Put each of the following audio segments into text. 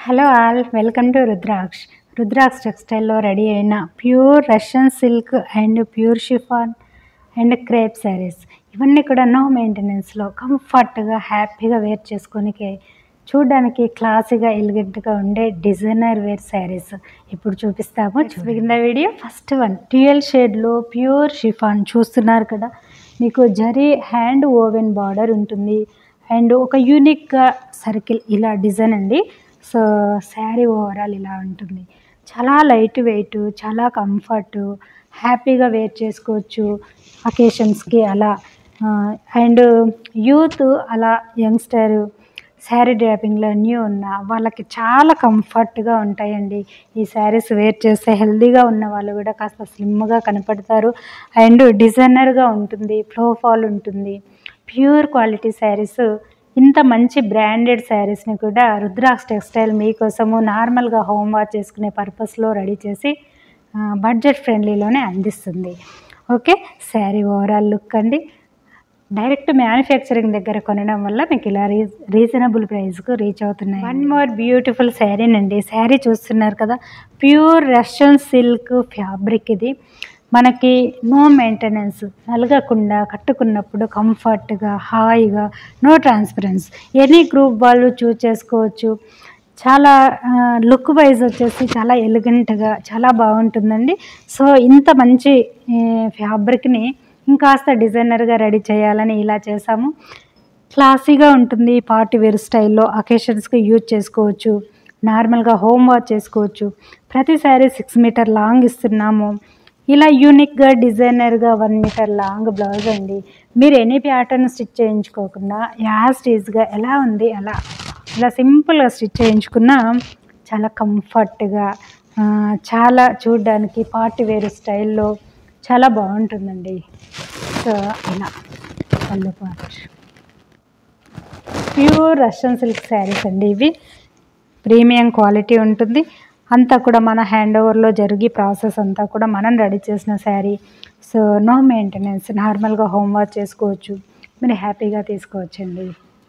Hello all, welcome to Rudraksha టెక్స్టైల్లో ready అయిన pure Russian silk and pure chiffon and crepe saris. ఇవన్నీ కూడా no మెయింటెనెన్స్లో కంఫర్ట్గా హ్యాపీగా వేర్ చేసుకోనికి, చూడడానికి క్లాసీగా ఎలిగెంట్గా ఉండే డిజైనర్ వేర్ శారీస్ ఇప్పుడు చూపిస్తాము. Begin the video. First one dual షేడ్లో ప్యూర్ షిఫాన్ చూస్తున్నారు కదా. మీకు జరీ హ్యాండ్ ఓవెన్ బార్డర్ ఉంటుంది అండ్ ఒక యూనిక్గా సర్కిల్ ఇలా డిజైన్ అండి. సో శారీ ఓవరాల్ ఇలా ఉంటుంది. చాలా లైట్ వెయిట్, చాలా కంఫర్ట్, హ్యాపీగా వేర్ చేసుకోవచ్చు అకేషన్స్కి అలా. అండ్ యూత్ అలా యంగ్స్టర్ శారీ డ్రాపింగ్లో న్యూ ఉన్న వాళ్ళకి చాలా కంఫర్ట్గా ఉంటాయండి ఈ శారీస్ వేర్ చేస్తే. హెల్తీగా ఉన్న వాళ్ళు కూడా కాస్త స్లిమ్గా కనపడతారు అండ్ డిజైనర్గా ఉంటుంది, ఫ్లోఫాల్ ఉంటుంది. ప్యూర్ క్వాలిటీ శారీస్, ఇంత మంచి బ్రాండెడ్ శారీస్ని కూడా రుద్రాక్ష టెక్స్టైల్ మీకోసము నార్మల్గా హోమ్ వాష్ చేసుకునే పర్పస్లో రెడీ చేసి బడ్జెట్ ఫ్రెండ్లీలోనే అందిస్తుంది. ఓకే, శారీ ఓవరాల్ లుక్ అండి. డైరెక్ట్ మ్యానుఫ్యాక్చరింగ్ దగ్గర కొనడం వల్ల మీకు ఇలా రీజనబుల్ ప్రైస్కు రీచ్ అవుతున్నాయి. వన్ మోర్ బ్యూటిఫుల్ శారీనండి. శారీ చూస్తున్నారు కదా, ప్యూర్ రష్యన్ సిల్క్ ఫ్యాబ్రిక్. ఇది మనకి నో మెయింటెనెన్స్, నలగకుండా కట్టుకున్నప్పుడు కంఫర్ట్గా హాయిగా, నో ట్రాన్స్పరెన్స్. ఎనీ గ్రూప్ వాళ్ళు చూస్ చేసుకోవచ్చు. చాలా లుక్ వైజ్ వచ్చేసి చాలా ఎలిగెంట్గా చాలా బాగుంటుందండి. సో ఇంత మంచి ఫ్యాబ్రిక్ని ఇంకాస్త డిజైనర్గా రెడీ చేయాలని ఇలా చేసాము. క్లాసీగా ఉంటుంది, పార్టీ వేర్ స్టైల్లో అకేషన్స్కి యూజ్ చేసుకోవచ్చు, నార్మల్గా హోమ్ వాష్ చేసుకోవచ్చు. ప్రతి శారీ 6 మీటర్ లాంగ్ ఇస్తున్నాము. ఇలా యూనిక్గా డిజైనర్గా 1 మీటర్ లాంగ్ బ్లౌజ్ అండి. మీరు ఎనీ ప్యాటర్న్ స్టిచ్ చేయించుకోకుండా యాజ్ టీజ్గా ఎలా ఉంది అలా ఇలా సింపుల్గా స్టిచ్ చేయించుకున్నా చాలా కంఫర్ట్గా, చాలా చూడడానికి పార్టీ వేర్ స్టైల్లో చాలా బాగుంటుందండి. సో ఇలా పళ్ళు part pure Russian silk saris అండి. ఇవి ప్రీమియం క్వాలిటీ ఉంటుంది. అంతా కూడా మన హ్యాండ్ ఓవర్లో జరిగి ప్రాసెస్ అంతా కూడా మనం రెడీ చేసిన శారీ. సో నో మెయింటెనెన్స్, నార్మల్గా హోమ్ వాష్ చేసుకోవచ్చు, మీరు హ్యాపీగా తీసుకోవచ్చండి.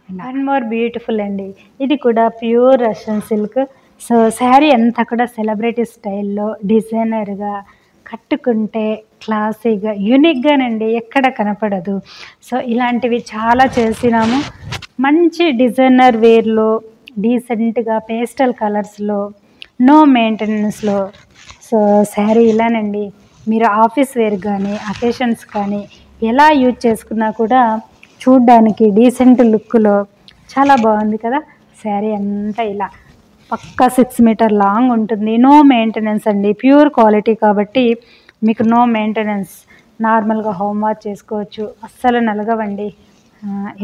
వన్ మోర్ బ్యూటిఫుల్ అండి. ఇది కూడా pure Russian silk. So sari అంతా కూడా సెలబ్రిటీ స్టైల్లో డిజైనర్గా కట్టుకుంటే క్లాసీగా యూనిక్గానండి, ఎక్కడ కనపడదు. సో ఇలాంటివి చాలా చేసినాము. మంచి డిజైనర్ వేర్లో డీసెంట్గా పేస్టల్ కలర్స్లో నో మెయింటెనెన్స్లో. సో శారీ ఇలానండి. మీరు ఆఫీస్ వేర్ కానీ అకేషన్స్ కానీ ఎలా యూజ్ చేసుకున్నా కూడా చూడ్డానికి డీసెంట్ లుక్లో చాలా బాగుంది కదా. శారీ అంతా ఇలా పక్కా 6 మీటర్ లాంగ్ ఉంటుంది. నో మెయింటెనెన్స్ అండి, ప్యూర్ క్వాలిటీ కాబట్టి మీకు నో మెయింటెనెన్స్, నార్మల్గా హోమ్ వాష్ చేసుకోవచ్చు, అస్సలు నలగవండి.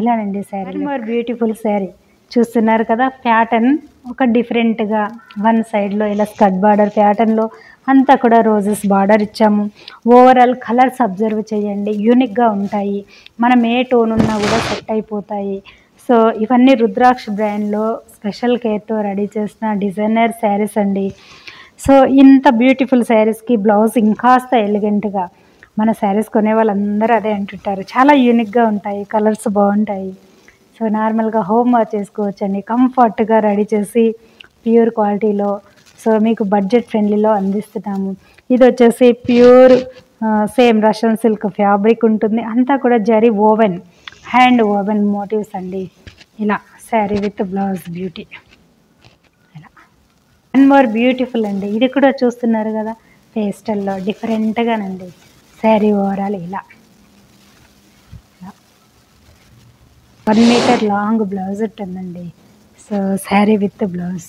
ఇలానండి శారీ. మోర్ బ్యూటిఫుల్ శారీ చూస్తున్నారు కదా. ప్యాటర్న్ ఒక డిఫరెంట్గా వన్ సైడ్లో ఇలా స్కర్ట్ బార్డర్ ప్యాటర్న్లో అంతా కూడా రోజెస్ బార్డర్ ఇచ్చాము. ఓవరాల్ కలర్స్ అబ్జర్వ్ చేయండి, యూనిక్గా ఉంటాయి. మనం ఏ టోన్ ఉన్నా కూడా సెట్ అయిపోతాయి. సో ఇవన్నీ రుద్రాక్ష బ్రాండ్లో స్పెషల్ కేర్తో రెడీ చేసిన డిజైనర్ శారీస్ అండి. సో ఇంత బ్యూటిఫుల్ శారీస్కి బ్లౌజ్ ఇంకాస్త ఎలిగెంట్గా, మన శారీస్ కొనే వాళ్ళందరూ అదే అంటుంటారు, చాలా యూనిక్గా ఉంటాయి, కలర్స్ బాగుంటాయి. సో నార్మల్గా హోమ్ వాష్ చేసుకోవచ్చు అండి, కంఫర్ట్గా రెడీ చేసి ప్యూర్ క్వాలిటీలో. సో మీకు బడ్జెట్ ఫ్రెండ్లీలో అందిస్తున్నాము. ఇది వచ్చేసి pure same Russian silk fabric ఉంటుంది. అంతా కూడా zari woven, hand woven motifs అండి. ఇలా శారీ విత్ బ్లౌజ్ బ్యూటీ. ఇలా వన్ మోర్ బ్యూటిఫుల్ అండి. ఇది కూడా చూస్తున్నారు కదా, పేస్టల్లో డిఫరెంట్గానండి. శారీ ఓవరాల్ ఇలా 1 మీటర్ లాంగ్ బ్లౌజ్ ఉంటుందండి. సో శారీ విత్ బ్లౌజ్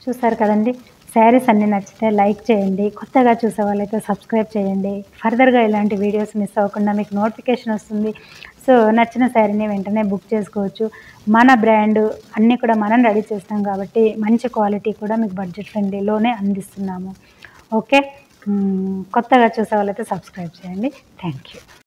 చూసారు కదండి. శారీస్ అన్నీ నచ్చితే లైక్ చేయండి, కొత్తగా చూసే వాళ్ళైతే సబ్స్క్రైబ్ చేయండి. ఫర్దర్గా ఇలాంటి వీడియోస్ మిస్ అవ్వకుండా మీకు నోటిఫికేషన్ వస్తుంది. సో నచ్చిన శారీని వెంటనే బుక్ చేసుకోవచ్చు. మన బ్రాండ్ అన్నీ కూడా మనం రెడీ చేస్తాం కాబట్టి మంచి క్వాలిటీ కూడా మీకు బడ్జెట్ ఫ్రెండ్లీలోనే అందిస్తున్నాము. ఓకే, కొత్తగా చూసే వాళ్ళైతే సబ్స్క్రైబ్ చేయండి. Thank you.